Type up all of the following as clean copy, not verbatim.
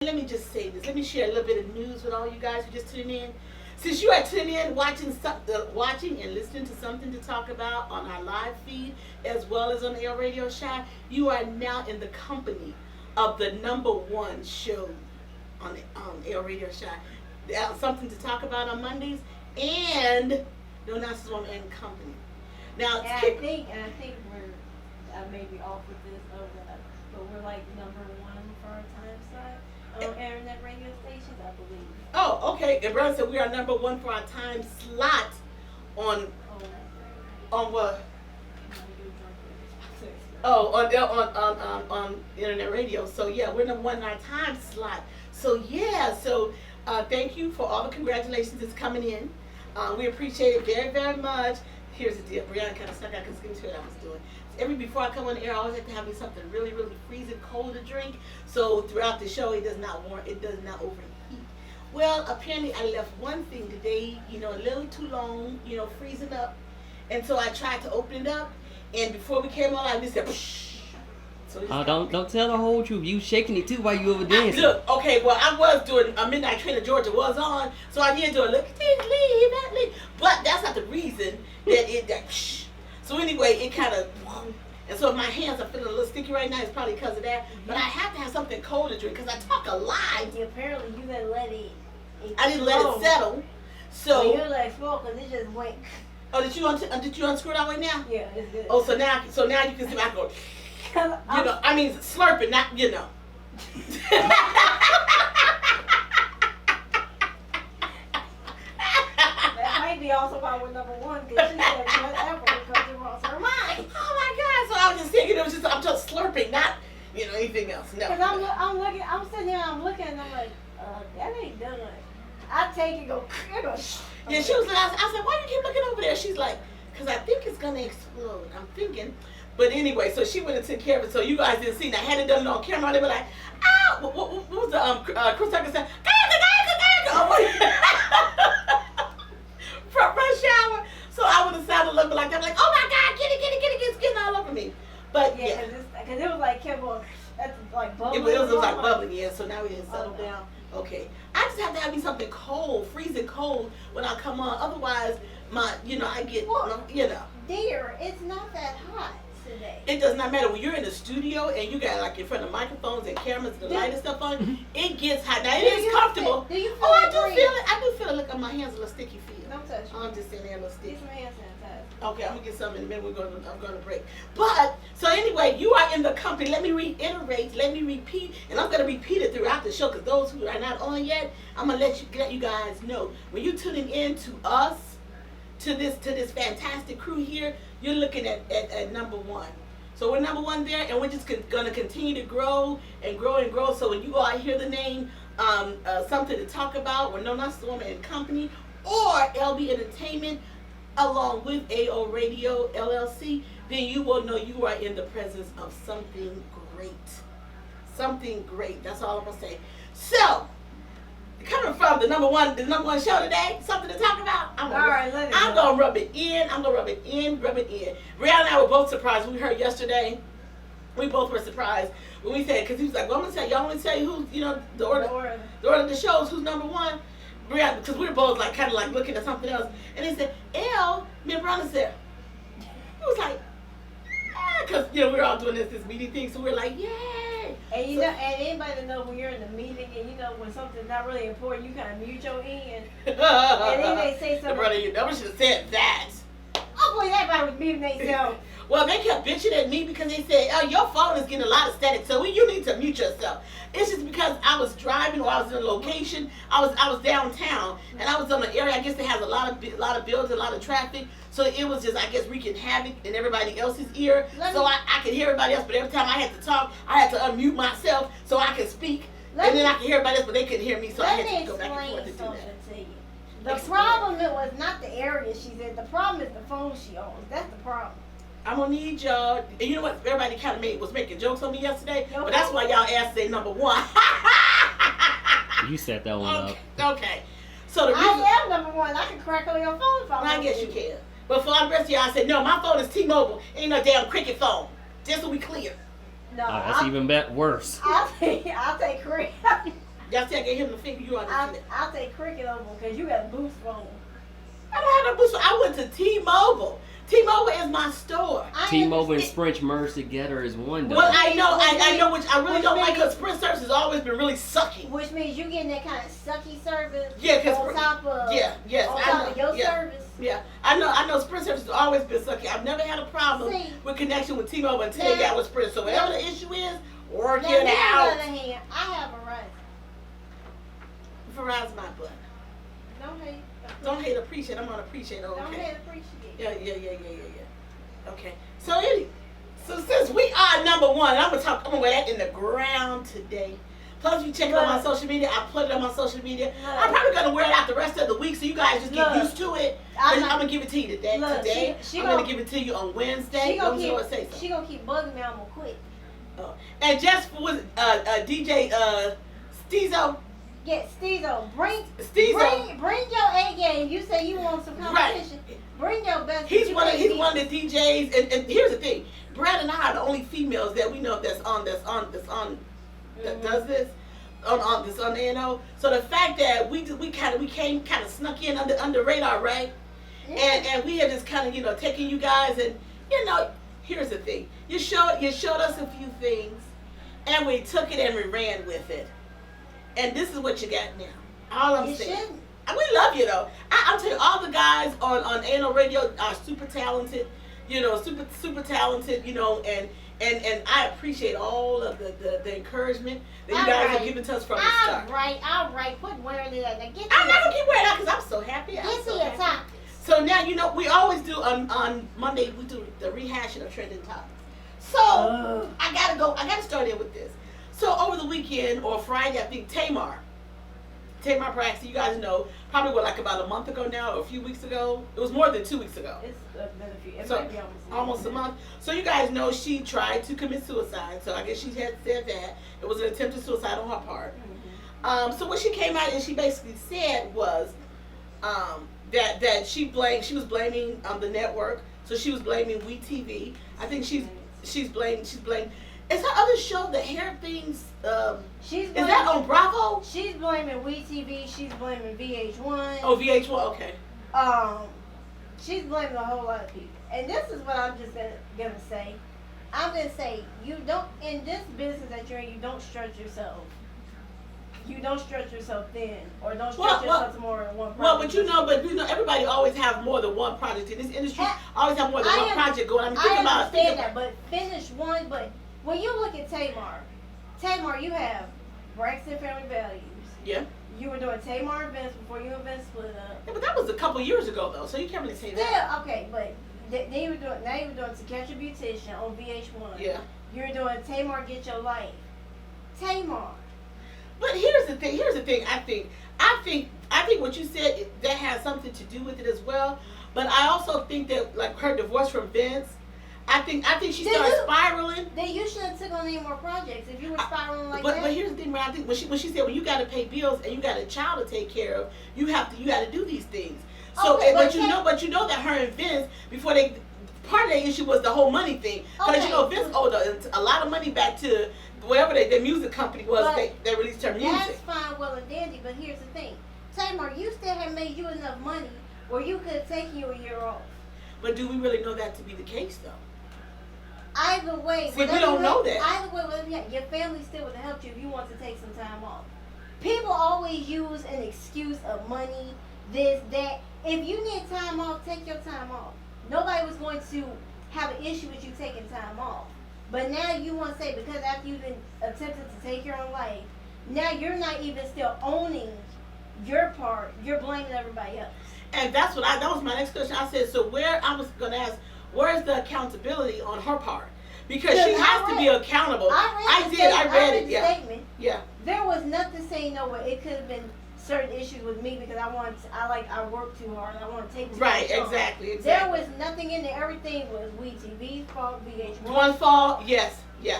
Let me just say this. Let me share a little bit of news with all you guys who just tuned in. Since you are tuning in, watching and listening to something to talk about on our live feed as well as on the L Radio Shy, you are now in the company of the number one show on the L Radio Shy. Something to talk about on Mondays and No Nonsense Woman and Company. Now, and I think we're maybe off with this or whatever, but we're like number one for our time slot on internet radio stations, I believe. Oh, okay. And brother said we are number one for our time slot on what? Oh, on internet radio. So yeah, we're number one in our time slot. So yeah, thank you for all the congratulations that's coming in. We appreciate it very, very much. Here's the deal. Brianna kind of stuck out because I couldn't see what I was doing. Before I come on the air, I always have to have me something really, really freezing cold to drink. So throughout the show, it does not overheat. Well, apparently I left one thing today, a little too long, freezing up. And so I tried to open it up, and before we came on, I just said, psh. So don't tell the whole truth. You shaking it too while you over dancing. Look, okay, well, I was doing a Midnight Train to Georgia was on, so I did do a look at this, leave. But that's not the reason that psh. So anyway, it kind of, and so if my hands are feeling a little sticky right now, it's probably because of that. But I have to have something cold to drink because I talk a lot. Apparently, you didn't let it. I didn't let it settle. So you didn't let it smoke because it just went. Oh, did you unscrew it all the way now? Yeah, it's good. Oh, so now you can see I go. Slurping, not. That might be also why we're number one because she said whatever because it was her mind. Oh my God! So I was just thinking I'm just slurping, not anything else. No. Because I'm sitting here, I'm looking, and I'm like, that ain't done. I take it, go. Yeah, she was like, I said, why do you keep looking over there? She's like, because I think it's gonna explode. I'm thinking. But anyway, so she went and took care of it. So you guys didn't see. I had it done on camera. They were like, "Ah!" What was the Chris Tucker said? From rush hour. So I would have sounded a little bit like that, like, "Oh my God, get it, it's getting all over me." But yeah, because it was like Kimbo, that's like bubbling. It was like bubbling, yeah. So now we didn't settle down. Okay, I just have to have me something cold, freezing cold when I come on. Otherwise, I get, Dear, it's not that hot today. It does not matter when you're in the studio and you got like in front of microphones and cameras and the light and stuff on. It gets hot. Now it is comfortable. Do you feel I do feel it. I do feel it. Look on my hands, a little sticky feel. Don't touch me. I'm just saying they're a little sticky. Get some hand sanitizer. Okay, I'm gonna get some in a minute. I'm gonna break. But so anyway, you are in the company. Let me reiterate. Let me repeat, and I'm gonna repeat it throughout the show because those who are not on yet, I'm gonna let you guys know when you're tuning in to us, to this fantastic crew here. You're looking at number one. So we're number one there, and we're just gonna continue to grow and grow and grow. So when you all hear the name, something to talk about, or No Nonsense Woman and Company, or LB Entertainment, along with AO Radio LLC, then you will know you are in the presence of something great. Something great. That's all I'm gonna say. So, coming from the number one show today, something to talk about. I'm gonna rub it in. Brianna and I were both surprised. We heard yesterday. We both were surprised when we said, because he was like, "Well, I'm gonna tell you who's the order of the shows, who's number one." Brianna, because we were both kind of looking at something else, and they said, "L." Me and Brianna said, he was like, because we were all doing this meeting thing, so we were like, "Yay!" And and anybody know when you're in the meeting and when something's not really important, you kind of mute your end, and then they say something. Brother, you never should have said that. Oh boy, everybody was muting themselves. Well, they kept bitching at me because they said, "Oh, your phone is getting a lot of static, so you need to mute yourself." It's just because I was driving or I was in a location. I was downtown and I was on an area. I guess that has a lot of buildings, a lot of traffic. So it was just, I guess, wreaking havoc in everybody else's ear. So I could hear everybody else, but every time I had to talk, I had to unmute myself so I could speak, and then I could hear everybody else, but they couldn't hear me, so I had to go back and forth to do that. To you. The problem was not the area she's in. The problem is the phone she owns. That's the problem. I'm gonna need y'all. And you know what? Everybody kind of was making jokes on me yesterday, but that's why y'all asked say number one. You set that one up. Okay. So the reason, I am number one. I can crack on your phone if I want. I guess you can. But for all the rest of y'all, I said no. My phone is T-Mobile. Ain't no damn Cricket phone. Just so we clear. No, that's even worse. I'll take Cricket. Y'all see I gave him the finger. You understand that? I'll take Cricket over because you got a boost phone. I don't have no boost. I went to T-Mobile. T-Mobile is my store. T-Mobile and Sprint merged together as one. Well, I know, which I really which don't like means- because Sprint service has always been really sucky. Which means you getting that kind of sucky service. Yeah, 'cause on top of yes, on I top know, of your yeah. service. Yeah, I know. Sprint service has always been sucky. I've never had a problem See. with connection with T-Mobile until they Now- got with Sprint. So whatever the issue is, work Now, it on the out. other hand, I have Verizon. Verizon my butt. Don't hate. Don't hate, appreciate. I'm gonna appreciate. Don't Okay. hate, appreciate. Yeah. Okay. So since we are number one, I'm gonna wear that in the ground today. Plus, if you check it on my social media, I put it on my social media. I'm probably gonna wear it out the rest of the week, so you guys just get Look. used to it. I'm I'm not- gonna give it to you today. Look, today, she I'm gonna- gonna give it to you on Wednesday. She gonna Don't you know what say so. She gonna keep bugging me. I'm gonna quit. Oh. And just for DJ Steezo. Yeah, Steezo, bring Steezo. bring your A game. You say you want some competition. Bring your best. He's you one of can't one of the DJs, and here's the thing: Brad and I are the only females that we know that does this on this on the ANO. So the fact that we came kind of snuck in under radar, right? And we had just kind of taking you guys, and here's the thing: you showed us a few things, and we took it and we ran with it, and this is what you got now. All I'm You saying. shouldn't. And we love you though. I'll tell you, all the guys on ANO Radio are super talented, super talented, and I appreciate all of the encouragement that you guys have given to us from the start. All right. Quit wearing it. Now get I'm not gonna keep wearing it out because I'm so happy. I'm Get so to your happy. topics. So now we always do on Monday we do the rehashing of trending topics. So I gotta start in with this. So over the weekend or Friday, I think Tamar Braxton, you guys know, probably about a month ago now, or a few weeks ago. It was more than 2 weeks ago. It's been a few. It So, might be almost a month. So you guys know she tried to commit suicide. So I guess she had said that. It was an attempted suicide on her part. So what she came out and she basically said was that she was blaming the network. So she was blaming WeTV. I think she's blamed. Is her other show, The Hair Things? She's Is that on Bravo? She's blaming WeTV. She's blaming VH1. Oh, VH1. Okay. She's blaming a whole lot of people. And this is what I'm just gonna say. I'm gonna say you don't in this business that you're in. You don't stretch yourself. You don't stretch yourself thin, or don't stretch yourself to more than one project. Well, but everybody always have more than one project in this industry. Always have more than one project going. I understand that, but finish one. But when you look at Tamar, you have Braxton Family Values. Yeah. You were doing Tamar events before you events split up. Yeah, but that was a couple years ago though, so you can't really say that. Yeah, okay, but then you were doing To Catch a Beautician on VH1. Yeah. You're doing Tamar Get Your Life. Tamar. But here's the thing. I think what you said that has something to do with it as well. But I also think that like her divorce from Vince, I think she started spiraling. Then you should have took on any more projects if you were spiraling like that. But here's the thing, man. I think when she said when you got to pay bills and you got a child to take care of, you got to do these things. So, Okay, but you know that her and Vince before part of the issue was the whole money thing because Vince owed a lot of money back to wherever their music company was. They released her music. That's fine, well and dandy. But here's the thing, Tamar, you still have made you enough money where you could have taken you a year off. But do we really know that to be the case though? Either way, we don't know that. Either way, your family still would have helped you if you want to take some time off. People always use an excuse of money, this, that. If you need time off, take your time off. Nobody was going to have an issue with you taking time off. But now you want to say because after you've been attempted to take your own life, now you're not even still owning your part. You're blaming everybody else. And that was my next question. I said, so I was going to ask, where's the accountability on her part? Because she has to be accountable. I read it. Yeah. Statement. Yeah. There was nothing saying no way. It could have been certain issues with me because I work too hard and I want to take too right, much on. exactly. There was nothing in there. Everything was WeTV's fault, VH1. One fall, yes, yeah.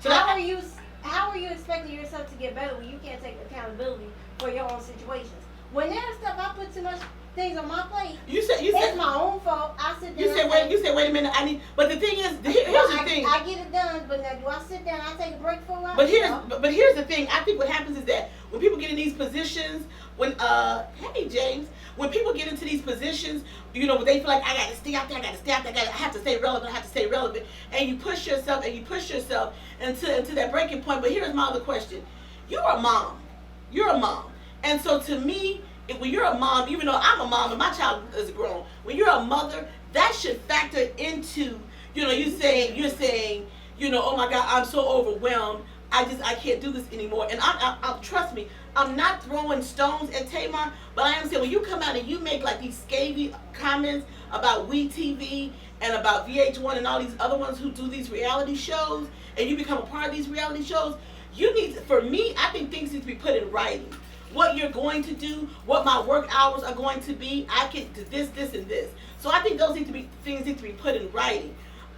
So how are you expecting yourself to get better when you can't take accountability for your own situations? When there's stuff I put too much things on my plate, You said it's my own fault. I sit there. you said wait a minute. I need. But the thing is, here's the thing. I get it done, but now do I sit down? I take a break for a while. But here's No. but here's the thing. I think what happens is that when people get in these positions, when hey James, when people get into these positions, you know, they feel like I gotta stay out there, I have to stay relevant, and you push yourself into that breaking point. But here's my other question: you're a mom, and so to me, when you're a mom, even though I'm a mom and my child is grown, when you're a mother, that should factor into, you know, you're saying, you know, oh my God, I'm so overwhelmed. I can't do this anymore. And I trust me, I'm not throwing stones at Tamar, but I am saying when you come out and you make like these scathing comments about WeTV and about VH1 and all these other ones who do these reality shows, and you become a part of these reality shows, you need to, for me, I think things need to be put in writing. What you're going to do, what my work hours are going to be, I can do this, and this. So I think those things need to be put in writing.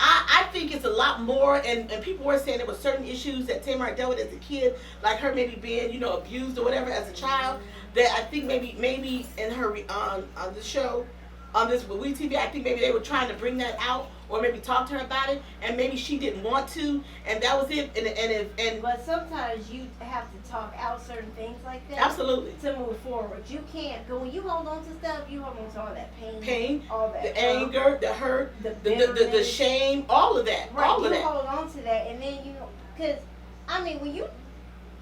I think it's a lot more, and people were saying there were certain issues that Tamar dealt with as a kid, like her maybe being, you know, abused or whatever as a child, that I think maybe in her on the show, on this with WeTV, I think maybe they were trying to bring that out or maybe talk to her about it, and maybe she didn't want to, and that was it. And But sometimes you have to talk out certain things like that. Absolutely. To move forward, you can't. But when you hold on to stuff, you hold on to all that pain, all that the anger, the hurt, the bitterness, shame, all of that, right? all of you that. hold on to that, and then you know, because I mean, when you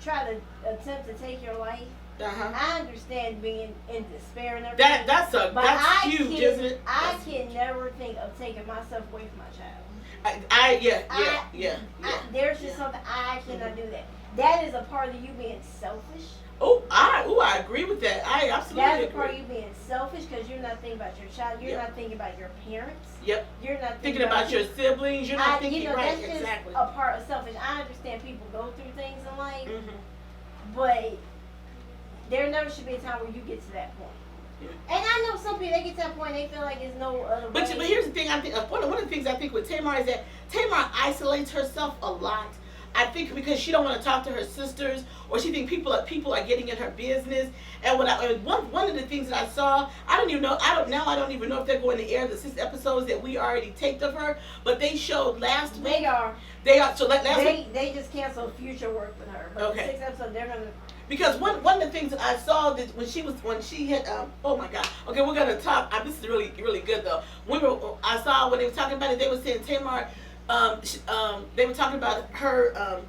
try to attempt to take your life. I understand being in despair and everything. That's huge, isn't it? I can never think of taking myself away from my child. Yeah. There's just something I cannot do that. That is a part of you being selfish. I agree with that. I absolutely agree. That's a part of you being selfish because you're not thinking about your child. You're not thinking about your parents. Yep. You're not thinking about your siblings. You're not thinking right. That's exactly. Just a part of selfish. I understand people go through things in life, Mm-hmm. but there never should be a time where you get to that point. Yeah. And I know some people, they get to that point, they feel like there's no other way. But here's the thing, I think one of the things I think with Tamar is that Tamar isolates herself a lot. I think because she don't want to talk to her sisters, or she think people are getting in her business. And one of the things that I saw, I don't even know if they're going to air the 6 episodes that we already taped of her, but they showed last week. They are. So last week they just canceled future work with her. But okay. The 6 episodes they're gonna. Because one of the things that I saw that when she had oh my God, okay, we're gonna talk. This is really good though. I saw when they were talking about it, they were saying Tamar, they were talking about her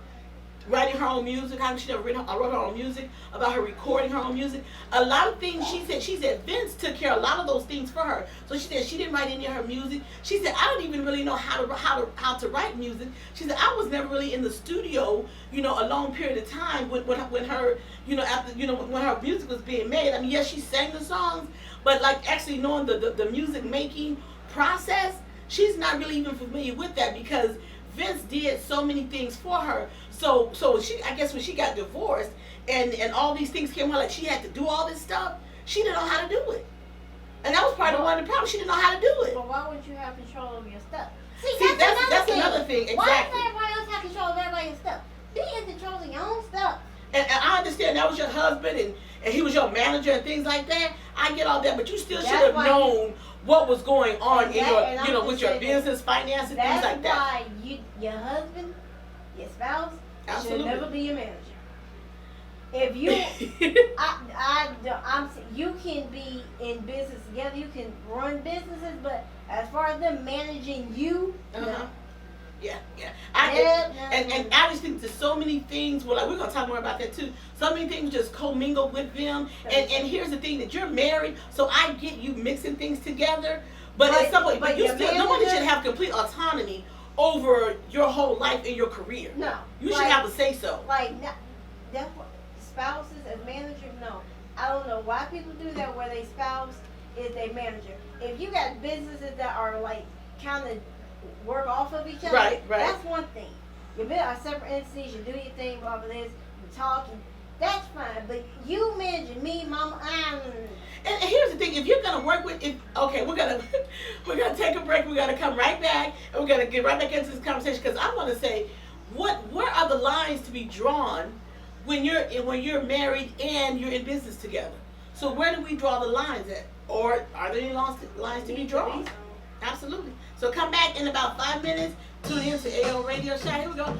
writing her own music, how she never wrote her own music, about her recording her own music. A lot of things she said Vince took care of a lot of those things for her. So she said she didn't write any of her music. She said I don't even really know how to write music. She said I was never really in the studio, you know, a long period of time when her, you know, after, you know, when her music was being made. I mean, yes, she sang the songs, but like actually knowing the music making process, she's not really even familiar with that because Vince did so many things for her. So she, I guess when she got divorced and all these things came out, like she had to do all this stuff, she didn't know how to do it. And that was part of one of the problems. She didn't know how to do it. But why would you have control over your stuff? See, that's another thing. Exactly. Why does everybody else have control of everybody's stuff? Be in control of your own stuff. And I understand that was your husband and he was your manager and things like that. I get all that, but you still should have known what was going on in your, you know, with your business, finance, and things like that. That's why your husband, your spouse, should never be your manager. If you, you can be in business together, you can run businesses, but as far as them managing you, no. Yeah. And I just think there's so many things. Well, like we're gonna talk more about that too. So many things just commingle with them. And here's the thing: that you're married, so I get you mixing things together. But at some point, nobody should have complete autonomy over your whole life and your career. No, you should have a say so. That's what spouses as managers. No, I don't know why people do that. Where they spouse is their manager. If you got businesses that are like kind of work off of each other, right. That's one thing. You build a separate entities, you do your thing, blah blah this, you talk, and that's fine. But you managing me, mama, And here's the thing: if you're gonna work with, we're gonna take a break. We're gonna come right back, and we're gonna get right back into this conversation because I want to say, where are the lines to be drawn when you're married and you're in business together? So where do we draw the lines at? Or are there any lines to be drawn? Absolutely. So come back in about 5 minutes. Tune in to AO Radio Show. Here we go.